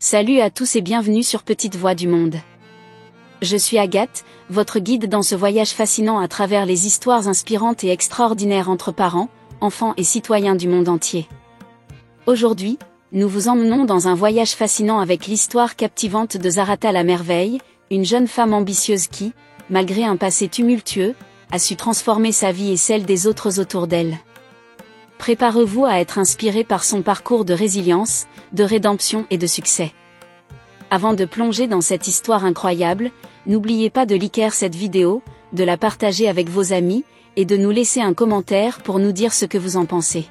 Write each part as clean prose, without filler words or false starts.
Salut à tous et bienvenue sur Petite Voix du Monde. Je suis Agathe, votre guide dans ce voyage fascinant à travers les histoires inspirantes et extraordinaires entre parents, enfants et citoyens du monde entier. Aujourd'hui, nous vous emmenons dans un voyage fascinant avec l'histoire captivante de Zarata la merveille, une jeune femme ambitieuse qui, malgré un passé tumultueux, a su transformer sa vie et celle des autres autour d'elle. Préparez-vous à être inspiré par son parcours de résilience, de rédemption et de succès. Avant de plonger dans cette histoire incroyable, n'oubliez pas de liker cette vidéo, de la partager avec vos amis, et de nous laisser un commentaire pour nous dire ce que vous en pensez.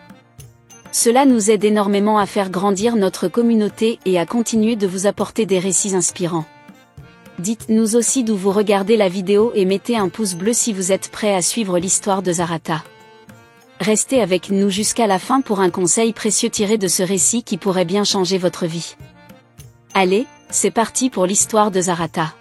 Cela nous aide énormément à faire grandir notre communauté et à continuer de vous apporter des récits inspirants. Dites-nous aussi d'où vous regardez la vidéo et mettez un pouce bleu si vous êtes prêt à suivre l'histoire de Zarata. Restez avec nous jusqu'à la fin pour un conseil précieux tiré de ce récit qui pourrait bien changer votre vie. Allez, c'est parti pour l'histoire de Zarata.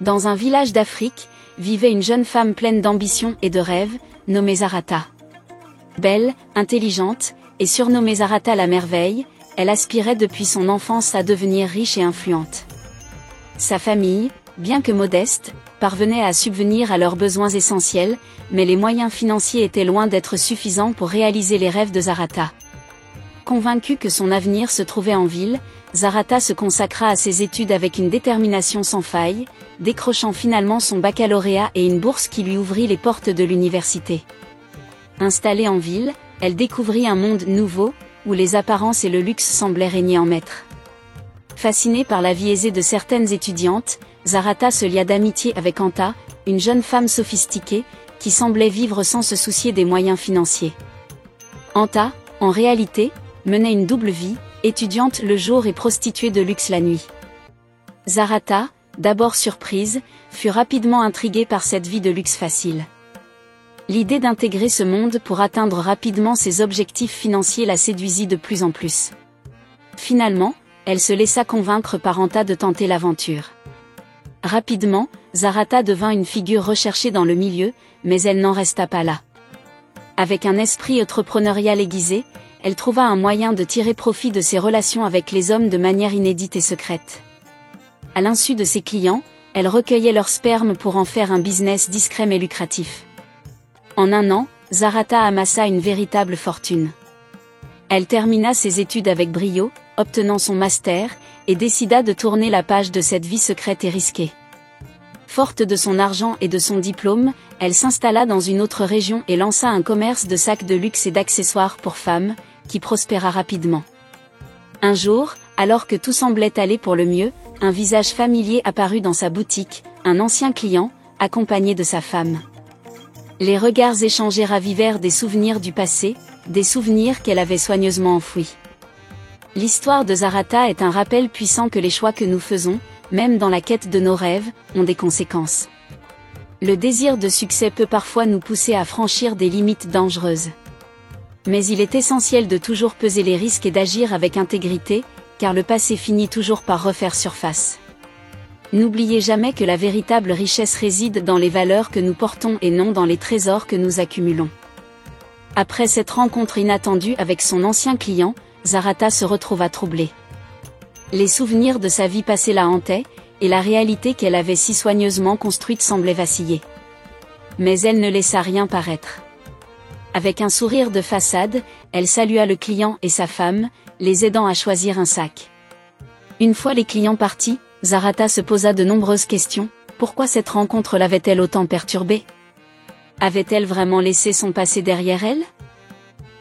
Dans un village d'Afrique, vivait une jeune femme pleine d'ambition et de rêves, nommée Zarata. Belle, intelligente, et surnommée Zarata la merveille, elle aspirait depuis son enfance à devenir riche et influente. Sa famille, bien que modeste, parvenait à subvenir à leurs besoins essentiels, mais les moyens financiers étaient loin d'être suffisants pour réaliser les rêves de Zarata. Convaincue que son avenir se trouvait en ville, Zarata se consacra à ses études avec une détermination sans faille, décrochant finalement son baccalauréat et une bourse qui lui ouvrit les portes de l'université. Installée en ville, elle découvrit un monde nouveau, où les apparences et le luxe semblaient régner en maître. Fascinée par la vie aisée de certaines étudiantes, Zarata se lia d'amitié avec Anta, une jeune femme sophistiquée, qui semblait vivre sans se soucier des moyens financiers. Anta, en réalité, menait une double vie, étudiante le jour et prostituée de luxe la nuit. Zarata, d'abord surprise, fut rapidement intriguée par cette vie de luxe facile. L'idée d'intégrer ce monde pour atteindre rapidement ses objectifs financiers la séduisit de plus en plus. Finalement, elle se laissa convaincre par Anta de tenter l'aventure. Rapidement, Zarata devint une figure recherchée dans le milieu, mais elle n'en resta pas là. Avec un esprit entrepreneurial aiguisé, elle trouva un moyen de tirer profit de ses relations avec les hommes de manière inédite et secrète. À l'insu de ses clients, elle recueillait leur sperme pour en faire un business discret mais lucratif. En un an, Zarata amassa une véritable fortune. Elle termina ses études avec brio, obtenant son master, et décida de tourner la page de cette vie secrète et risquée. Forte de son argent et de son diplôme, elle s'installa dans une autre région et lança un commerce de sacs de luxe et d'accessoires pour femmes, qui prospéra rapidement. Un jour, alors que tout semblait aller pour le mieux, un visage familier apparut dans sa boutique, un ancien client, accompagné de sa femme. Les regards échangés ravivèrent des souvenirs du passé, des souvenirs qu'elle avait soigneusement enfouis. L'histoire de Zarata est un rappel puissant que les choix que nous faisons, même dans la quête de nos rêves, ont des conséquences. Le désir de succès peut parfois nous pousser à franchir des limites dangereuses. Mais il est essentiel de toujours peser les risques et d'agir avec intégrité, car le passé finit toujours par refaire surface. N'oubliez jamais que la véritable richesse réside dans les valeurs que nous portons et non dans les trésors que nous accumulons. Après cette rencontre inattendue avec son ancien client, Zarata se retrouva troublée. Les souvenirs de sa vie passée la hantaient, et la réalité qu'elle avait si soigneusement construite semblait vaciller. Mais elle ne laissa rien paraître. Avec un sourire de façade, elle salua le client et sa femme, les aidant à choisir un sac. Une fois les clients partis, Zarata se posa de nombreuses questions. Pourquoi cette rencontre l'avait-elle autant perturbée? Avait-elle vraiment laissé son passé derrière elle?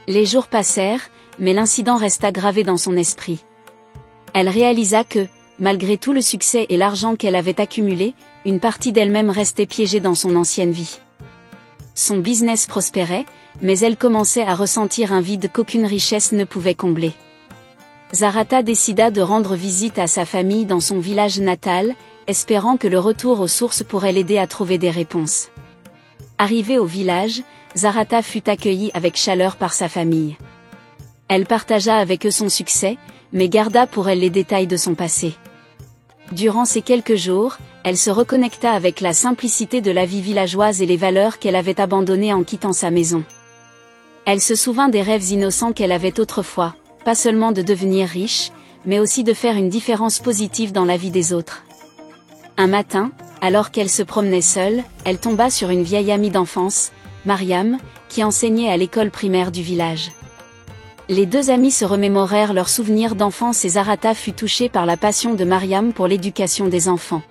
Les jours passèrent, mais l'incident resta gravé dans son esprit. Elle réalisa que, malgré tout le succès et l'argent qu'elle avait accumulé, une partie d'elle-même restait piégée dans son ancienne vie. Son business prospérait, mais elle commençait à ressentir un vide qu'aucune richesse ne pouvait combler. Zarata décida de rendre visite à sa famille dans son village natal, espérant que le retour aux sources pourrait l'aider à trouver des réponses. Arrivée au village, Zarata fut accueillie avec chaleur par sa famille. Elle partagea avec eux son succès, mais garda pour elle les détails de son passé. Durant ces quelques jours, Elle se reconnecta avec la simplicité de la vie villageoise et les valeurs qu'elle avait abandonnées en quittant sa maison. Elle se souvint des rêves innocents qu'elle avait autrefois, pas seulement de devenir riche, mais aussi de faire une différence positive dans la vie des autres. Un matin, alors qu'elle se promenait seule, elle tomba sur une vieille amie d'enfance, Mariam, qui enseignait à l'école primaire du village. Les deux amies se remémorèrent leurs souvenirs d'enfance et Zarata fut touchée par la passion de Mariam pour l'éducation des enfants.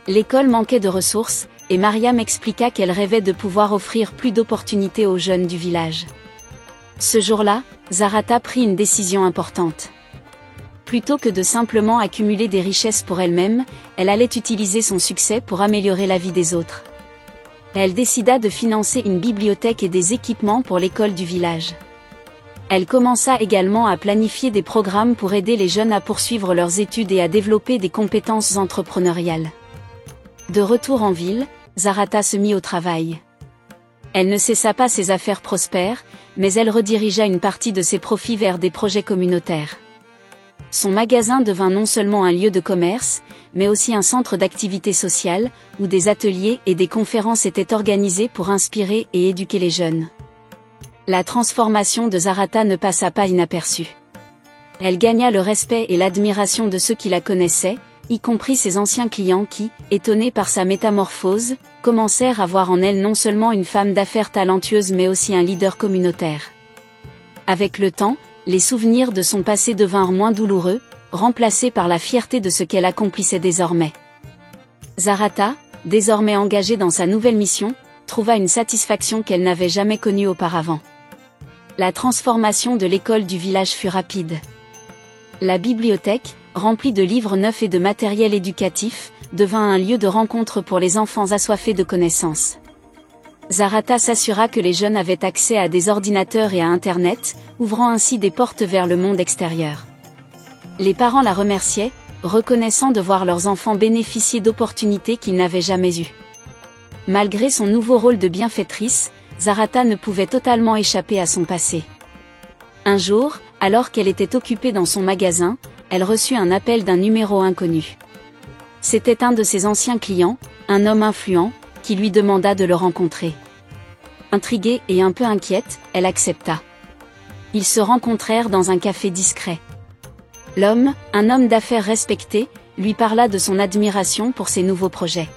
L'école manquait de ressources, et Mariam expliqua qu'elle rêvait de pouvoir offrir plus d'opportunités aux jeunes du village. Ce jour-là, Zarata prit une décision importante. Plutôt que de simplement accumuler des richesses pour elle-même, elle allait utiliser son succès pour améliorer la vie des autres. Elle décida de financer une bibliothèque et des équipements pour l'école du village. Elle commença également à planifier des programmes pour aider les jeunes à poursuivre leurs études et à développer des compétences entrepreneuriales. De retour en ville, Zarata se mit au travail. Elle ne cessa pas ses affaires prospères, mais elle redirigea une partie de ses profits vers des projets communautaires. Son magasin devint non seulement un lieu de commerce, mais aussi un centre d'activité sociale, où des ateliers et des conférences étaient organisés pour inspirer et éduquer les jeunes. La transformation de Zarata ne passa pas inaperçue. Elle gagna le respect et l'admiration de ceux qui la connaissaient, y compris ses anciens clients qui, étonnés par sa métamorphose, commencèrent à voir en elle non seulement une femme d'affaires talentueuse mais aussi un leader communautaire. Avec le temps, les souvenirs de son passé devinrent moins douloureux, remplacés par la fierté de ce qu'elle accomplissait désormais. Zarata, désormais engagée dans sa nouvelle mission, trouva une satisfaction qu'elle n'avait jamais connue auparavant. La transformation de l'école du village fut rapide. La bibliothèque, remplie de livres neufs et de matériel éducatif, devint un lieu de rencontre pour les enfants assoiffés de connaissances. Zarata s'assura que les jeunes avaient accès à des ordinateurs et à Internet, ouvrant ainsi des portes vers le monde extérieur. Les parents la remerciaient, reconnaissant de voir leurs enfants bénéficier d'opportunités qu'ils n'avaient jamais eues. Malgré son nouveau rôle de bienfaitrice, Zarata ne pouvait totalement échapper à son passé. Un jour, alors qu'elle était occupée dans son magasin, elle reçut un appel d'un numéro inconnu. C'était un de ses anciens clients, un homme influent, qui lui demanda de le rencontrer. Intriguée et un peu inquiète, elle accepta. Ils se rencontrèrent dans un café discret. L'homme, un homme d'affaires respecté, lui parla de son admiration pour ses nouveaux projets.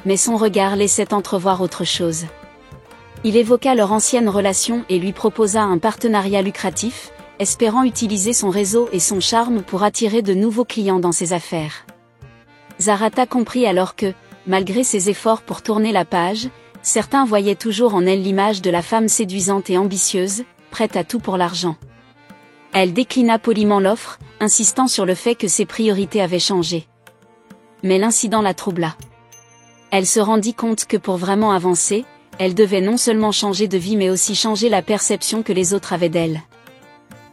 Mais son regard laissait entrevoir autre chose. Il évoqua leur ancienne relation et lui proposa un partenariat lucratif, espérant utiliser son réseau et son charme pour attirer de nouveaux clients dans ses affaires. Zarata comprit alors que, malgré ses efforts pour tourner la page, certains voyaient toujours en elle l'image de la femme séduisante et ambitieuse, prête à tout pour l'argent. Elle déclina poliment l'offre, insistant sur le fait que ses priorités avaient changé. Mais l'incident la troubla. Elle se rendit compte que pour vraiment avancer, elle devait non seulement changer de vie mais aussi changer la perception que les autres avaient d'elle.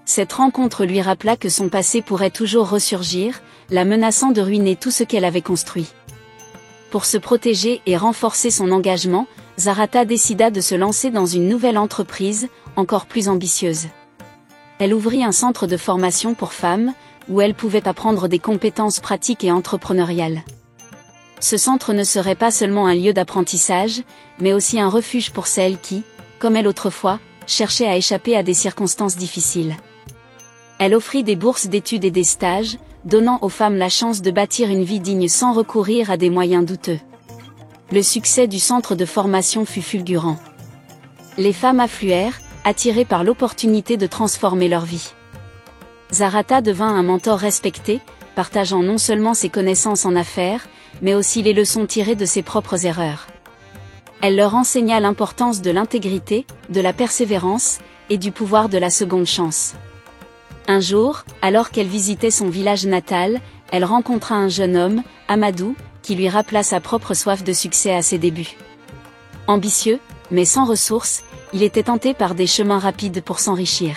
Cette rencontre lui rappela que son passé pourrait toujours ressurgir, la menaçant de ruiner tout ce qu'elle avait construit. Pour se protéger et renforcer son engagement, Zarata décida de se lancer dans une nouvelle entreprise, encore plus ambitieuse. Elle ouvrit un centre de formation pour femmes, où elles pouvaient apprendre des compétences pratiques et entrepreneuriales. Ce centre ne serait pas seulement un lieu d'apprentissage, mais aussi un refuge pour celles qui, comme elle autrefois, cherchaient à échapper à des circonstances difficiles. Elle offrit des bourses d'études et des stages, donnant aux femmes la chance de bâtir une vie digne sans recourir à des moyens douteux. Le succès du centre de formation fut fulgurant. Les femmes affluèrent, attirées par l'opportunité de transformer leur vie. Zarata devint un mentor respecté, partageant non seulement ses connaissances en affaires, mais aussi les leçons tirées de ses propres erreurs. Elle leur enseigna l'importance de l'intégrité, de la persévérance, et du pouvoir de la seconde chance. Un jour, alors qu'elle visitait son village natal, elle rencontra un jeune homme, Amadou, qui lui rappela sa propre soif de succès à ses débuts. Ambitieux, mais sans ressources, il était tenté par des chemins rapides pour s'enrichir.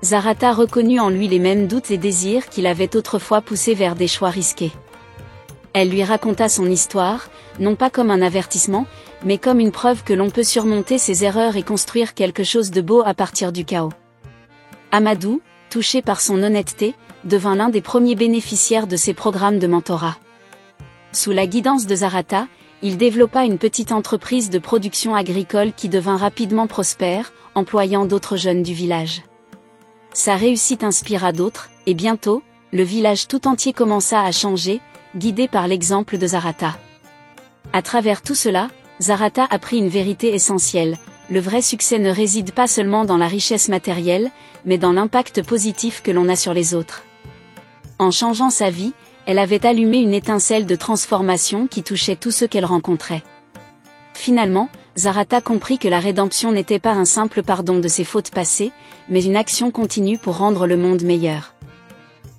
Zarata reconnut en lui les mêmes doutes et désirs qui l'avaient autrefois poussé vers des choix risqués. Elle lui raconta son histoire, non pas comme un avertissement, mais comme une preuve que l'on peut surmonter ses erreurs et construire quelque chose de beau à partir du chaos. Amadou, touché par son honnêteté, devint l'un des premiers bénéficiaires de ses programmes de mentorat. Sous la guidance de Zarata, il développa une petite entreprise de production agricole qui devint rapidement prospère, employant d'autres jeunes du village. Sa réussite inspira d'autres, et bientôt, le village tout entier commença à changer, guidé par l'exemple de Zarata. À travers tout cela, Zarata apprit une vérité essentielle: le vrai succès ne réside pas seulement dans la richesse matérielle, mais dans l'impact positif que l'on a sur les autres. En changeant sa vie, elle avait allumé une étincelle de transformation qui touchait tous ceux qu'elle rencontrait. Finalement, Zarata comprit que la rédemption n'était pas un simple pardon de ses fautes passées, mais une action continue pour rendre le monde meilleur.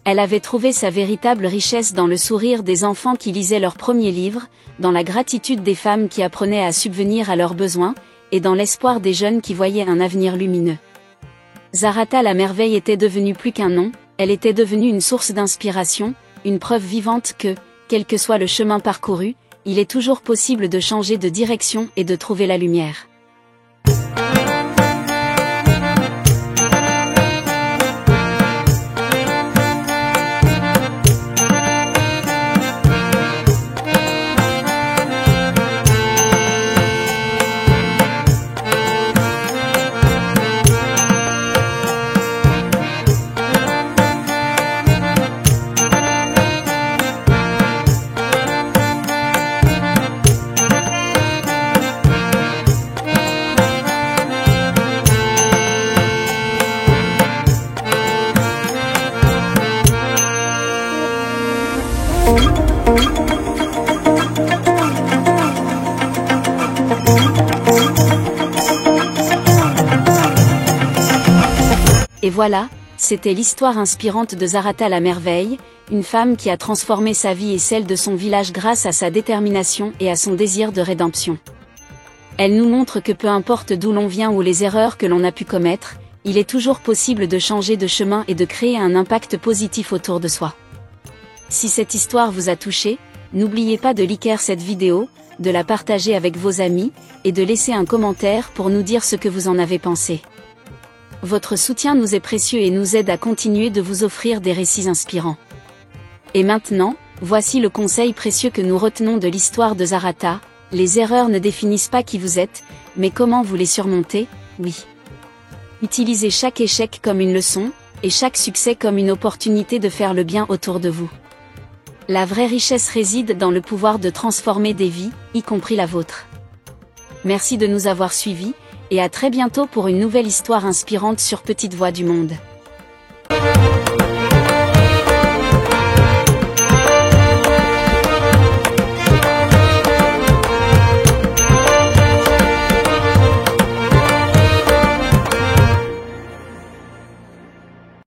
Elle avait trouvé sa véritable richesse dans le sourire des enfants qui lisaient leur premier livre, dans la gratitude des femmes qui apprenaient à subvenir à leurs besoins, et dans l'espoir des jeunes qui voyaient un avenir lumineux. Zarata la merveille était devenue plus qu'un nom, elle était devenue une source d'inspiration, une preuve vivante que, quel que soit le chemin parcouru, il est toujours possible de changer de direction et de trouver la lumière. Et voilà, c'était l'histoire inspirante de Zarata la merveille, une femme qui a transformé sa vie et celle de son village grâce à sa détermination et à son désir de rédemption. Elle nous montre que peu importe d'où l'on vient ou les erreurs que l'on a pu commettre, il est toujours possible de changer de chemin et de créer un impact positif autour de soi. Si cette histoire vous a touché, n'oubliez pas de liker cette vidéo, de la partager avec vos amis, et de laisser un commentaire pour nous dire ce que vous en avez pensé. Votre soutien nous est précieux et nous aide à continuer de vous offrir des récits inspirants. Et maintenant, voici le conseil précieux que nous retenons de l'histoire de Zarata: les erreurs ne définissent pas qui vous êtes, mais comment vous les surmontez. Oui. Utilisez chaque échec comme une leçon, et chaque succès comme une opportunité de faire le bien autour de vous. La vraie richesse réside dans le pouvoir de transformer des vies, y compris la vôtre. Merci de nous avoir suivis, et à très bientôt pour une nouvelle histoire inspirante sur Petite Voix du Monde.